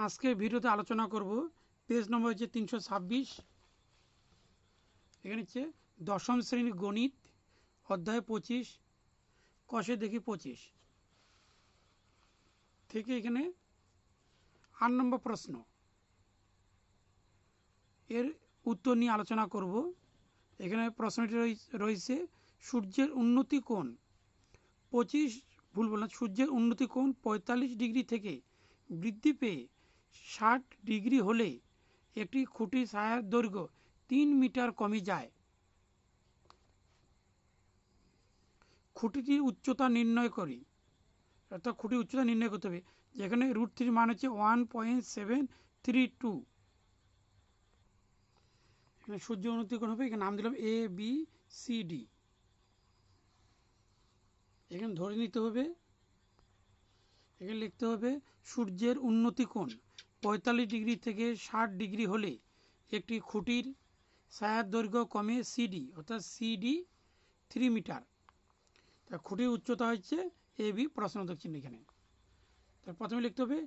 আজকের ভিডিওতে আলোচনা করব পেজ নম্বর হচ্ছে 326। এখানে হচ্ছে দশম শ্রেণীর গণিত অধ্যায় 25 কষে দেখি 25 থেকে এখানে 8 নম্বর প্রশ্ন এর উত্তর নিয়ে আলোচনা করব। এখানে প্রশ্নটি রয়েছে সূর্যের উন্নতি কোণ 25 ভুল বললাম, সূর্যের উন্নতি কোণ 45 ডিগ্রি থেকে বৃদ্ধি পেয়ে 60 ডিগ্রি হলে একটি খুঁটির ছায়ার দৈর্ঘ্য 3 মিটার কমে যায়। খুঁটিটির উচ্চতা নির্ণয় করি, অর্থাৎ খুঁটির উচ্চতা নির্ণয় করতে হবে, যেখানে √3 মান হচ্ছে 1.732। এখানে সূর্য উন্নতি কোণ হবে, এখানে নাম দিলাম ABCD। এখানে ধরে নিতে হবে, এখানে লিখতে হবে সূর্যের উন্নতি কোণ 45 ডিগ্রি থেকে 60 ডিগ্রি হলে একটি খুঁটির ছায়ার দৈর্ঘ্য কমে CD, অর্থাৎ CD 3 মিটার। তা খুঁটির উচ্চতা হচ্ছে AB প্রশ্নবোধক চিহ্ন। এখানে তার প্রথমে লিখতে হবে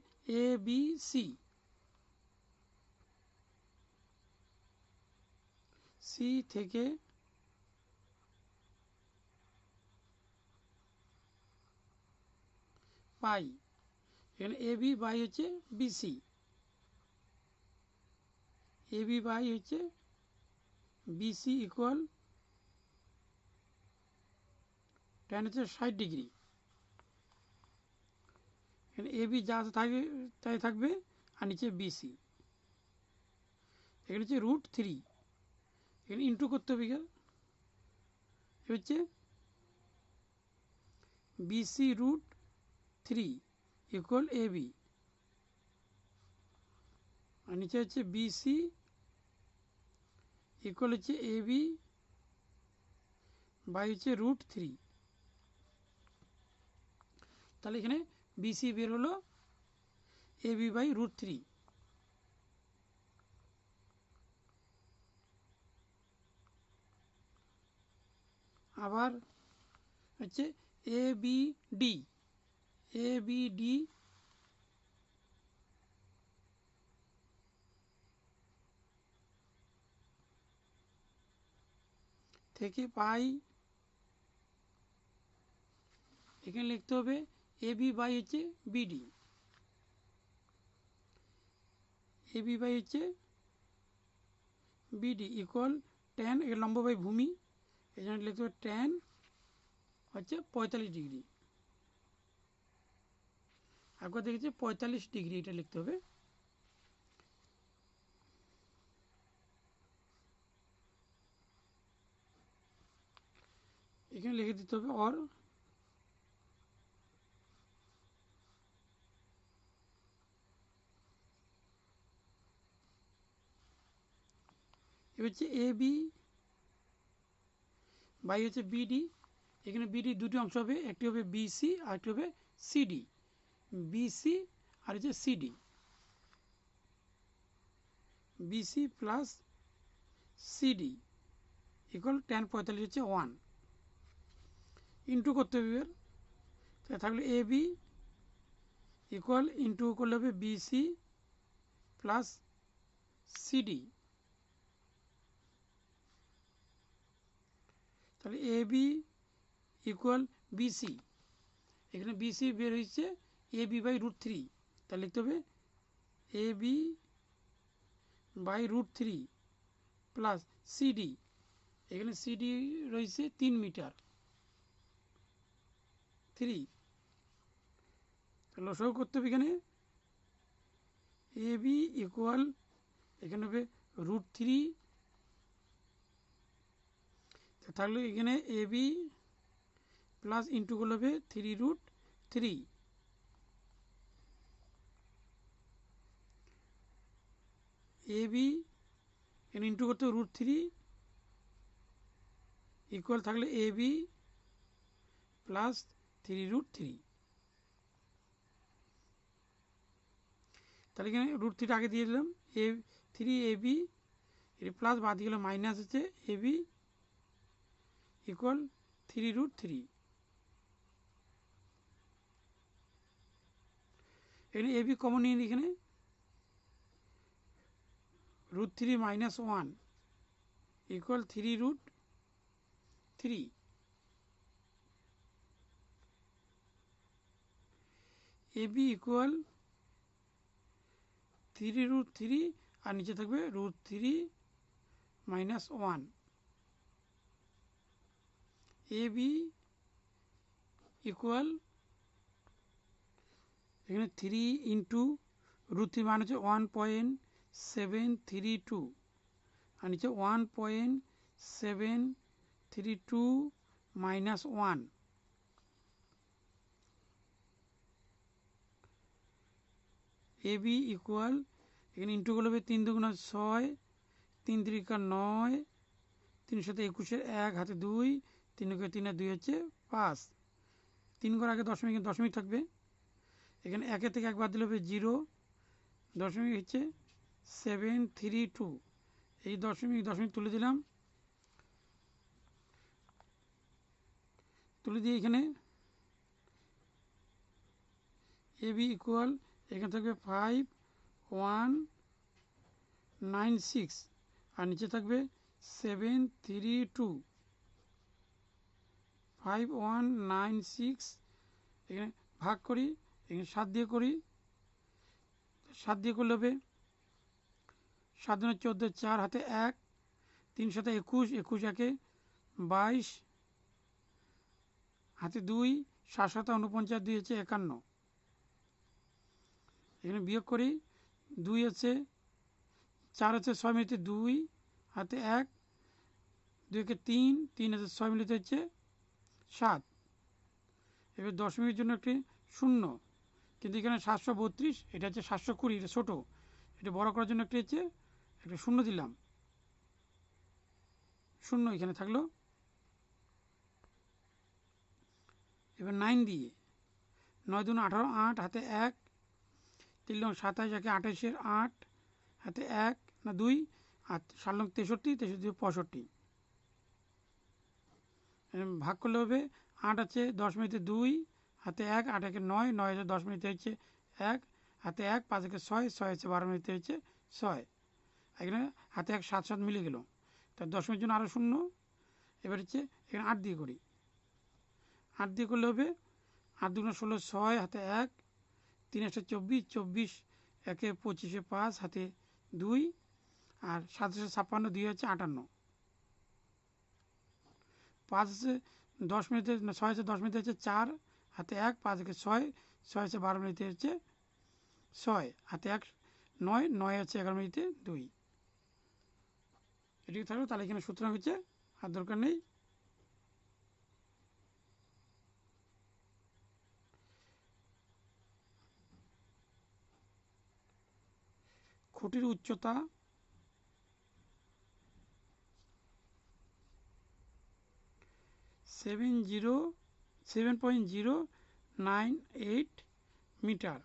ABC, C থেকে পাই, এখানে AB বাই হচ্ছে BC, AB বাই হচ্ছে BC ইকুয়াল tan হচ্ছে 60 ডিগ্রি। এখানে AB যা থাকবে তাই থাকবে, আর নিচে BC। এখানে হচ্ছে √3, এখানে ইন্টু করতে হবে, হচ্ছে BC √3 ইকুয়াল AB, আর নিচে হচ্ছে BC ইকুয়াল হচ্ছে AB বাই হচ্ছে √3। তাহলে এখানে BC বের হলো AB বাই √3। আবার হচ্ছে ABD, ABD থেকে পাই, এখানে লিখতে হবে AB বাই হচ্ছে BD, AB বাই হচ্ছে BD ইকুয়াল tan, এর লম্ব বাই ভূমি, এখানে লিখতে হবে tan হচ্ছে 45 ডিগ্রি। একবার দেখেছি 45 ডিগ্রি, এটা লিখতে হবে। এখানে লিখে দিতে হবে অর হচ্ছে AB বাই হচ্ছে BD। এখানে BD দুটি অংশ হবে, একটি হবে BC আর একটি হবে CD। BC আর হচ্ছে CD, BC plus CD equal tan 45 হচ্ছে 1, ইন্টু করতে হবে। তাহলে থাকলে AB ইকুয়াল ইন্টু করলে হবে BC প্লাস CD। তাহলে AB ইকুয়াল BC, এখানে BC বের হচ্ছে AB বাই √3। তাহলে লিখতে হবে AB বাই √3 প্লাস CD, এখানে CD রয়েছে 3 মিটার 3। লসাগু করতে হবে, এখানে AB ইকুয়াল এখানে হবে √3, তাহলে এখানে AB প্লাস ইন্টু করলে হবে 3√3। AB এখানে ইন্টু করতে হবে √3 ইকুয়াল থাকলে AB প্লাস 3√3। তাহলে এখানে √3টা আগে দিয়ে দিলাম, 3AB এর প্লাস বাদ দিয়ে গেলে মাইনাস হচ্ছে AB ইকুয়াল 3√3। এখানে AB কমন নিয়ে এখানে √3 - 1 ইকুয়াল 3√3। এবি ইকুয়াল 3√3 আর নিচে থাকবে √3 - 1। এবি ইকুয়াল এখানে 3 ইন্টু √3 মান হচ্ছে 1.732 আর নিচে 1.732 - 1। এবি ইকুয়াল এখানে ইন্টু করলে হবে 3 দুগুণ 6, 3 3 9, 3 সাথে 21 1 হাতে 2, 3 3 আর 2 হচ্ছে 5। 3 ঘর আগে দশমিক দশমিক থাকবে, এখানে 1 থেকে 1 বাদ দিলে হবে 0, দশমিক হচ্ছে 732। এই দশমিক তুলে দিলাম, তুলে দিয়ে এখানে এবি ইকুয়াল এখানে থাকবে 5196 আর নিচে থাকবে 732। 5196 এখানে ভাগ করি, এখানে 7 দিয়ে করি, 7 দিয়ে করলে হবে 7 × 14 4 হাতে 1, 3 সাথে 21 21 একে 22 হাতে 2, 7 7 49 2 হচ্ছে 51। এখানে বিয়োগ করি, 2 আছে 4 আছে 6 মিলিতে 2 হাতে 1, 2 কে 3, 3 আছে 6 মিলিতে হচ্ছে 7। এবার দশমিকের জন্য একটি শূন্য, কিন্তু এখানে 732, এটা হচ্ছে 720, এটা ছোটো, এটা বড় করার জন্য একটি হচ্ছে একটা শূন্য দিলাম, শূন্য এখানে থাকলো। এবার 9 দিয়ে 9 2 18 8 হাতে 1, 3 লং 27 একে 28 8 হাতে 1 না 2 আর 7 লং 63 63 65। ভাগ করলে হবে 8 আছে 10 মিনিটে 2 হাতে 1, 8 একে 9 9 আছে 10 মিনিটে হচ্ছে 1 হাতে 1, 5 একে 6 6 আছে 12 মিনিটে হচ্ছে 6। এখানে হাতে 1 7 7 মিলে গেল, তার দশমিকের জন্য আরও শূন্য। এবার হচ্ছে এখানে 8 দিয়ে করি, 8 দিয়ে করলে হবে 8 2 16 6 হাতে 1, 3 1 24 24 একে 25 5 হাতে 2 আর 7 56 2 হচ্ছে 58। 5 আছে 10 মিনিটে 6 আছে 10 মিনিটে হচ্ছে 4 হাতে 1, 5 একে 6 6 আছে 12 মিনিটে হচ্ছে 6 হাতে 1 9 9 আছে 11 মিনিটে 2। এটিকে থাকলো, তাহলে এখানে সুতরাং হচ্ছে আর দরকার নেই। খুঁটির উচ্চতা 7.098 মিটার।